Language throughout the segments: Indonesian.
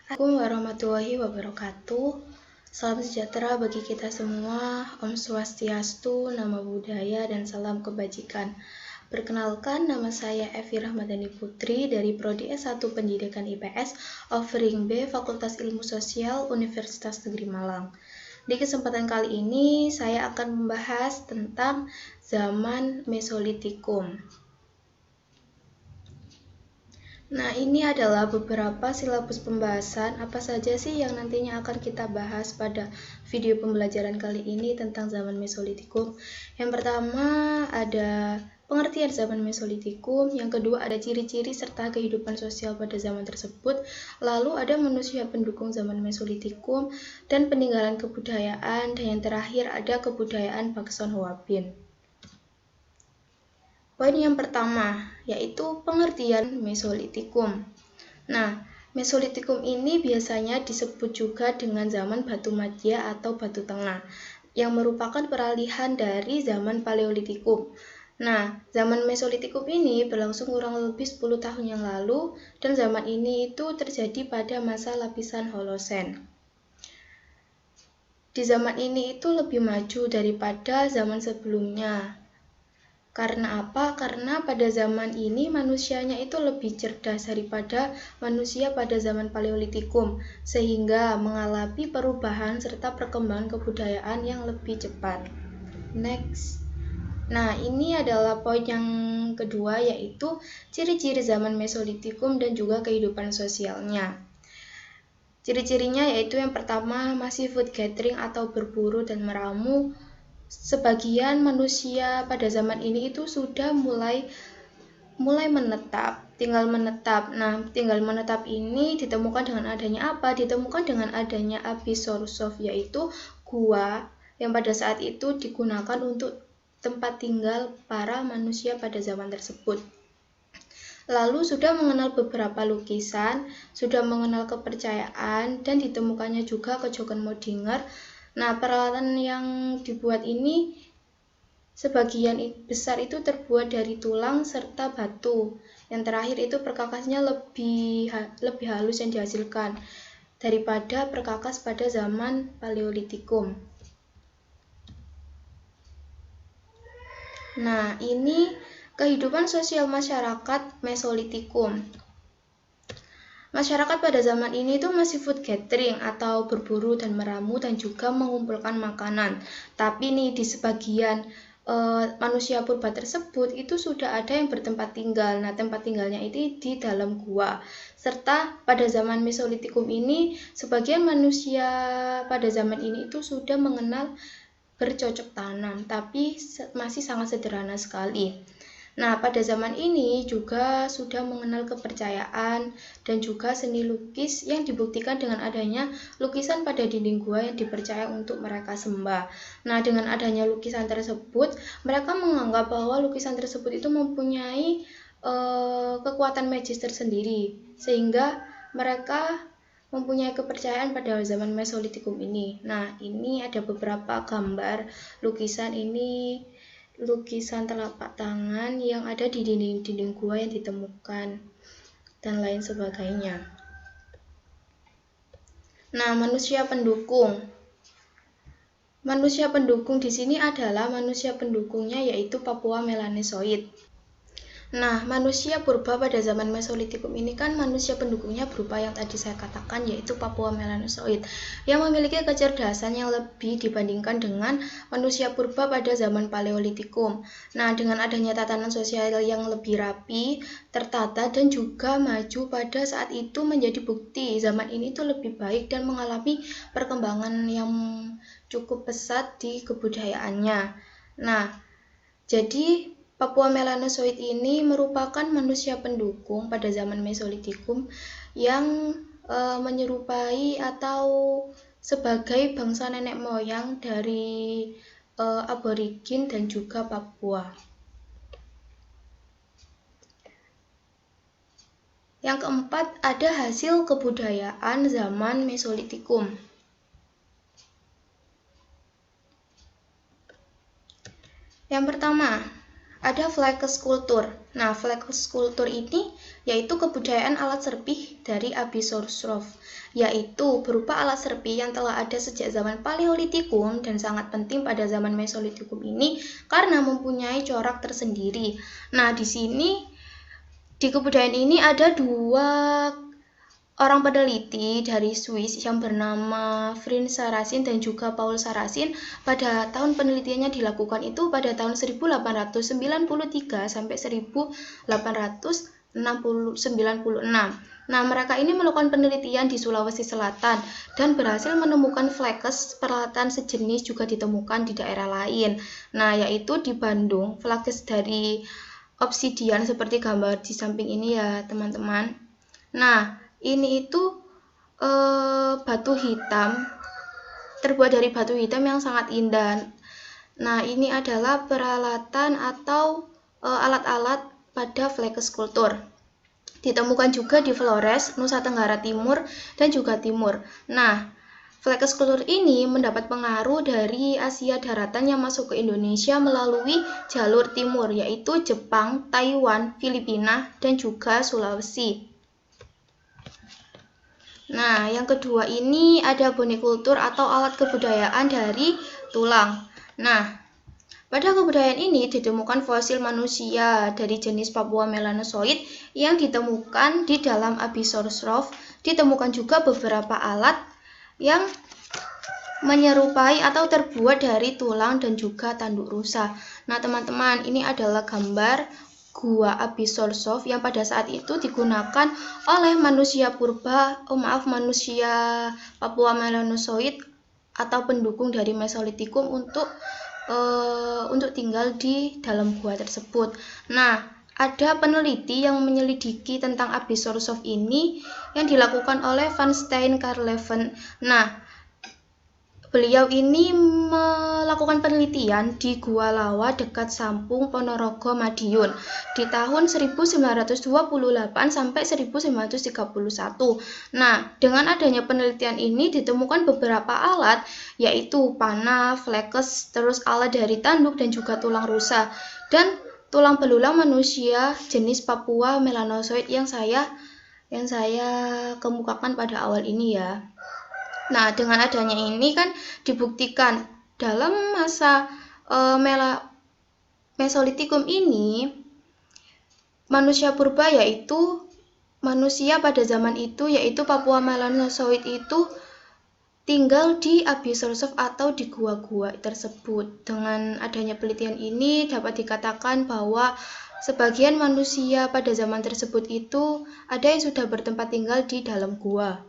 Assalamualaikum warahmatullahi wabarakatuh. Salam sejahtera bagi kita semua. Om Swastiastu, Namo Buddhaya, dan salam kebajikan. Perkenalkan, nama saya Evi Rahmadani Putri dari Prodi S1 Pendidikan IPS, offering B, Fakultas Ilmu Sosial, Universitas Negeri Malang. Di kesempatan kali ini, saya akan membahas tentang zaman Mesolitikum. Nah, ini adalah beberapa silabus pembahasan apa saja sih yang nantinya akan kita bahas pada video pembelajaran kali ini tentang zaman Mesolitikum. Yang pertama ada pengertian zaman Mesolitikum, yang kedua ada ciri-ciri serta kehidupan sosial pada zaman tersebut, lalu ada manusia pendukung zaman Mesolitikum dan peninggalan kebudayaan, dan yang terakhir ada kebudayaan Bakson Huabin. Poin yang pertama, yaitu pengertian Mesolitikum. Nah, Mesolitikum ini biasanya disebut juga dengan zaman Batu Madya atau Batu Tengah, yang merupakan peralihan dari zaman Paleolitikum. Nah, zaman Mesolitikum ini berlangsung kurang lebih 10 tahun yang lalu, dan zaman ini itu terjadi pada masa lapisan Holosen. Di zaman ini itu lebih maju daripada zaman sebelumnya. Karena apa? Karena pada zaman ini manusianya itu lebih cerdas daripada manusia pada zaman Paleolitikum, sehingga mengalami perubahan serta perkembangan kebudayaan yang lebih cepat. Next. Nah, ini adalah poin yang kedua, yaitu ciri-ciri zaman Mesolitikum dan juga kehidupan sosialnya. Ciri-cirinya yaitu yang pertama, masih food gathering atau berburu dan meramu. Sebagian manusia pada zaman ini itu sudah mulai menetap, tinggal menetap. Nah, tinggal menetap ini ditemukan dengan adanya apa? Ditemukan dengan adanya Abisorsov, yaitu gua yang pada saat itu digunakan untuk tempat tinggal para manusia pada zaman tersebut. Lalu sudah mengenal beberapa lukisan, sudah mengenal kepercayaan, dan ditemukannya juga kejokan Modinger. Nah, peralatan yang dibuat ini sebagian besar itu terbuat dari tulang serta batu. Yang terakhir itu perkakasnya lebih halus yang dihasilkan daripada perkakas pada zaman Paleolitikum. Nah, ini kehidupan sosial masyarakat Mesolitikum. Masyarakat pada zaman ini itu masih food gathering atau berburu dan meramu dan juga mengumpulkan makanan. Tapi nih di sebagian manusia purba tersebut itu sudah ada yang bertempat tinggal. Nah, tempat tinggalnya itu di dalam gua. Serta pada zaman Mesolitikum ini sebagian manusia pada zaman ini itu sudah mengenal bercocok tanam, tapi masih sangat sederhana sekali. Nah, pada zaman ini juga sudah mengenal kepercayaan dan juga seni lukis yang dibuktikan dengan adanya lukisan pada dinding gua yang dipercaya untuk mereka sembah. Nah, dengan adanya lukisan tersebut, mereka menganggap bahwa lukisan tersebut itu mempunyai kekuatan magis tersendiri, sehingga mereka mempunyai kepercayaan pada zaman Mesolitikum ini. Nah, ini ada beberapa gambar lukisan ini. Lukisan telapak tangan yang ada di dinding-dinding gua yang ditemukan dan lain sebagainya. Nah, manusia pendukung. Manusia pendukung di sini adalah manusia pendukungnya yaitu Papua Melanesoid. Nah, manusia purba pada zaman Mesolitikum ini kan manusia pendukungnya berupa yang tadi saya katakan, yaitu Papua Melanesoid, yang memiliki kecerdasan yang lebih dibandingkan dengan manusia purba pada zaman Paleolitikum. Nah, dengan adanya tatanan sosial yang lebih rapi, tertata, dan juga maju pada saat itu menjadi bukti zaman ini tuh lebih baik dan mengalami perkembangan yang cukup pesat di kebudayaannya. Nah, jadi Papua Melanesoid ini merupakan manusia pendukung pada zaman Mesolitikum yang menyerupai atau sebagai bangsa nenek moyang dari aborigin dan juga Papua. Yang keempat, ada hasil kebudayaan zaman Mesolitikum. Yang pertama, ada Flakes Kultur. Nah, Flakes Kultur ini yaitu kebudayaan alat serpih dari Abyssosrov, yaitu berupa alat serpih yang telah ada sejak zaman Paleolitikum dan sangat penting pada zaman Mesolitikum ini karena mempunyai corak tersendiri. Nah, di sini di kebudayaan ini ada dua orang peneliti dari Swiss yang bernama Fritz Sarrazin dan juga Paul Sarrazin. Pada tahun penelitiannya dilakukan itu pada tahun 1893 sampai 1896. Nah, mereka ini melakukan penelitian di Sulawesi Selatan dan berhasil menemukan flakes. Peralatan sejenis juga ditemukan di daerah lain. Nah, yaitu di Bandung, flakes dari obsidian seperti gambar di samping ini ya, teman-teman. Nah, ini itu batu hitam, terbuat dari batu hitam yang sangat indah. Nah, ini adalah peralatan atau alat-alat pada Flakes Kultur. Ditemukan juga di Flores, Nusa Tenggara Timur, dan juga Timur. Nah, Flakes Kultur ini mendapat pengaruh dari Asia daratan yang masuk ke Indonesia melalui jalur timur, yaitu Jepang, Taiwan, Filipina, dan juga Sulawesi. Nah, yang kedua ini ada bonikultur atau alat kebudayaan dari tulang. Nah, pada kebudayaan ini ditemukan fosil manusia dari jenis Papua melanosoid yang ditemukan di dalam Abyssosrov. Ditemukan juga beberapa alat yang menyerupai atau terbuat dari tulang dan juga tanduk rusa. Nah, teman-teman, ini adalah gambar Gua Abyssosrov yang pada saat itu digunakan oleh manusia manusia Papua melanosoid atau pendukung dari Mesolitikum untuk tinggal di dalam gua tersebut. Nah, ada peneliti yang menyelidiki tentang Abyssosrov ini yang dilakukan oleh Van Steencarleven. Nah, beliau ini melakukan penelitian di Gua Lawa dekat Sampung, Ponorogo, Madiun di tahun 1928 sampai 1931. Nah, dengan adanya penelitian ini ditemukan beberapa alat, yaitu panah, flakes, terus alat dari tanduk dan juga tulang rusa dan tulang belulang manusia jenis Papua melanosoid yang saya kemukakan pada awal ini ya. Nah, dengan adanya ini kan dibuktikan dalam masa Mesolitikum ini manusia purba yaitu manusia pada zaman itu yaitu Papua melanosoid itu tinggal di Abyssosrov atau di gua-gua tersebut. Dengan adanya penelitian ini dapat dikatakan bahwa sebagian manusia pada zaman tersebut itu ada yang sudah bertempat tinggal di dalam gua.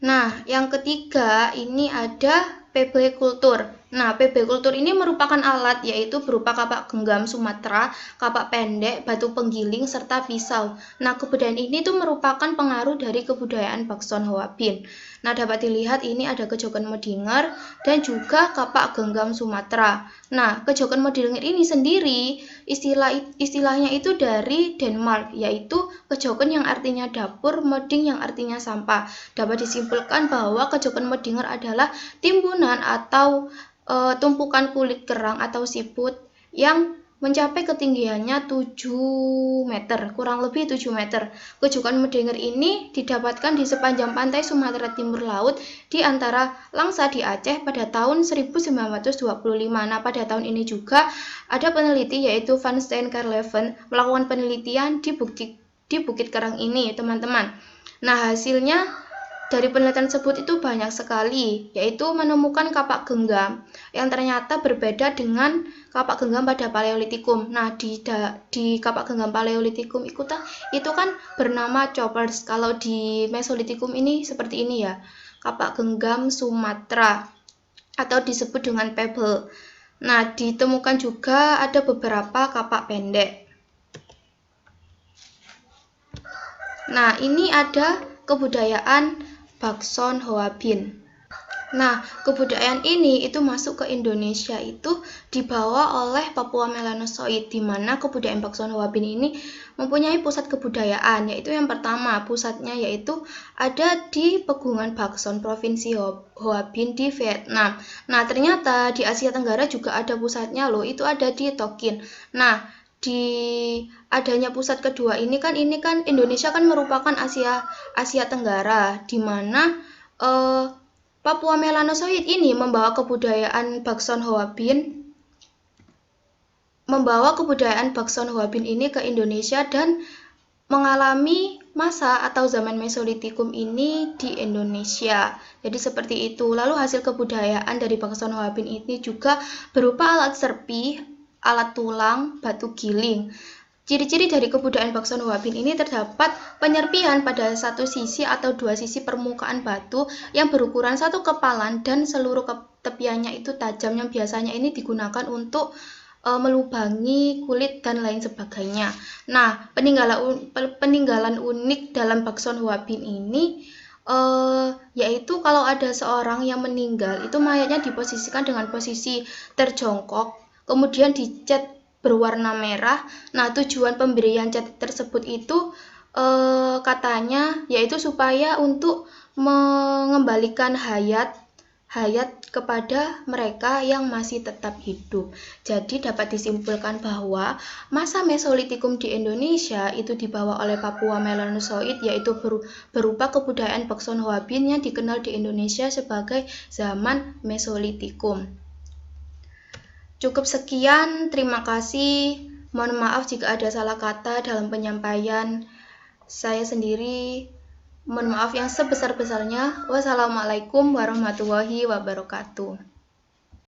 Nah, yang ketiga ini ada PB Kultur. Nah, PB Kultur ini merupakan alat yaitu berupa kapak genggam Sumatera, kapak pendek, batu penggiling, serta pisau. Nah, kebudayaan ini tuh merupakan pengaruh dari kebudayaan Bakson Hoabin. Nah, dapat dilihat ini ada kejokan Modinger dan juga kapak genggam Sumatera. Nah, kejokan Modinger ini sendiri istilahnya itu dari Denmark, yaitu kejokan yang artinya dapur, meding yang artinya sampah. Dapat disimpulkan bahwa kejokan Modinger adalah timbunan atau tumpukan kulit kerang atau siput yang mencapai ketinggiannya 7 meter, kurang lebih 7 meter. Kejokan Modinger ini didapatkan di sepanjang pantai Sumatera Timur Laut di antara Langsa di Aceh pada tahun 1925. Nah, pada tahun ini juga ada peneliti yaitu Van Steencarleven melakukan penelitian di Bukit Kerang ini, teman-teman. Nah, hasilnya dari penelitian tersebut itu banyak sekali, yaitu menemukan kapak genggam yang ternyata berbeda dengan kapak genggam pada Paleolitikum. Nah, di kapak genggam Paleolitikum itu kan bernama choppers. Kalau di Mesolitikum ini seperti ini ya, kapak genggam Sumatera atau disebut dengan pebble. Nah, ditemukan juga ada beberapa kapak pendek. Nah, ini ada kebudayaan Bakson Hoabin. Nah, kebudayaan ini itu masuk ke Indonesia itu dibawa oleh Papua Melanosoid, di mana kebudayaan Bakson Hwabin ini mempunyai pusat kebudayaan, yaitu yang pertama pusatnya yaitu ada di Pegunungan Bakson, Provinsi Hwabin di Vietnam. Nah, ternyata di Asia Tenggara juga ada pusatnya loh, itu ada di Tonkin. Nah, di adanya pusat kedua ini kan Indonesia kan merupakan Asia Tenggara, di mana Papua Melanosoid ini membawa kebudayaan Bakson Hwabin ini ke Indonesia dan mengalami masa atau zaman Mesolitikum ini di Indonesia. Jadi seperti itu. Lalu hasil kebudayaan dari Bakson Hwabin ini juga berupa alat serpi, alat tulang, batu giling. Ciri-ciri dari kebudayaan Bakson Hwabin ini terdapat penyerpihan pada satu sisi atau dua sisi permukaan batu yang berukuran satu kepalan dan seluruh tepiannya itu tajam, yang biasanya ini digunakan untuk melubangi kulit dan lain sebagainya. Nah, peninggalan unik dalam Bakson Hwabin ini yaitu kalau ada seorang yang meninggal, itu mayatnya diposisikan dengan posisi terjongkok, kemudian dicat berwarna merah. Nah, tujuan pemberian cat tersebut itu katanya yaitu supaya untuk mengembalikan hayat kepada mereka yang masih tetap hidup. Jadi dapat disimpulkan bahwa masa Mesolitikum di Indonesia itu dibawa oleh Papua Melanosoid, yaitu berupa kebudayaan Bakson Hwabin yang dikenal di Indonesia sebagai zaman Mesolitikum. Cukup sekian, terima kasih. Mohon maaf jika ada salah kata dalam penyampaian saya sendiri. Mohon maaf yang sebesar-besarnya. Wassalamualaikum warahmatullahi wabarakatuh.